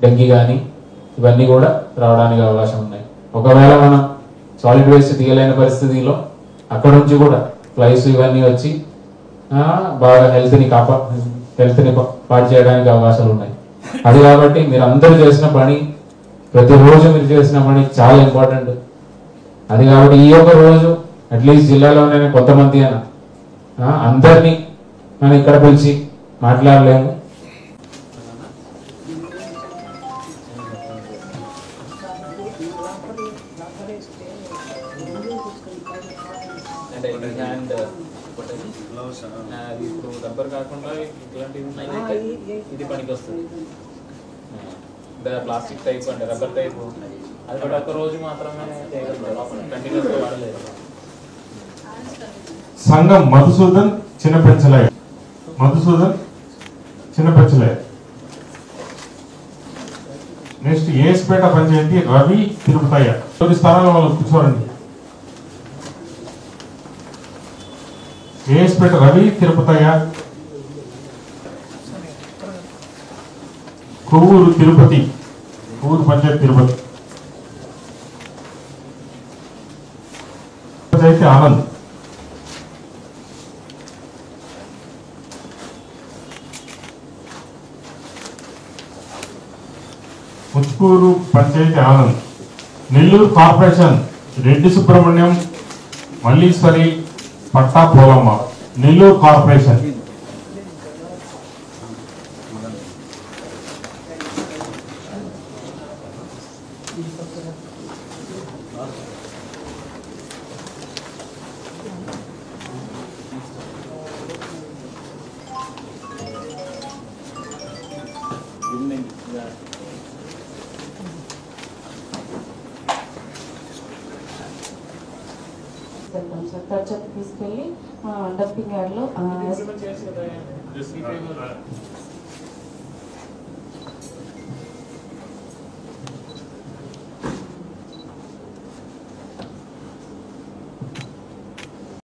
Dengue కానీ ఇవన్నీ కూడా రావడానికి అవకాశం ఉన్నాయి. ఒకవేళ మనం సాలిడ్ వేస్ట్ తీయలేని పరిస్థితిలో అక్కడ నుంచి కూడా ఫ్లైస్ ఇవన్నీ వచ్చి బాగా హెల్త్ని పాడు చేయడానికి అవకాశాలు ఉన్నాయి. అది కాబట్టి మీరు అందరూ చేసిన పని, ప్రతిరోజు మీరు చేసిన పని చాలా ఇంపార్టెంట్. అది కాబట్టి ఈ ఒక రోజు అట్లీస్ట్ జిల్లాలోనే కొంతమంది అయినా అందరినీ మనం ఇక్కడ పిలిచి మాట్లాడలేము. ఇప్పుడు రబ్బర్ కాకుండా ఇట్లాంటివి ఇది పనికి వస్తుంది. ప్లాస్టిక్ టైప్ అంటే రబ్బర్ టైప్ అది కూడా ఒక రోజు మాత్రమే కంటిన్యూస్గా వాడలేదు. సంఘం మధుసూదన్ చిన్నపెంచలయ్య. నెక్స్ట్ ఏఎస్పేట పంచాయతీ రవి తిరుపతయ్య. తొలి స్థానంలో వాళ్ళు కూర్చోరండి. ఏఎస్పేట రవి తిరుపతయ్య. కొవ్వూరు తిరుపతి, కొవ్వూరు పంచాయతీ తిరుపతి. పంచాయతీ ఆనంద్. ముచ్కూరు పంచాయతీ ఆనంద్. నెల్లూరు కార్పొరేషన్ రెడ్డి సుబ్రహ్మణ్యం, మల్లీశ్వరి, పట్టా పోలమ్మ. నెల్లూరు కార్పొరేషన్. తరచు తీసుకెళ్ళి డంపింగ్ యార్డ్లో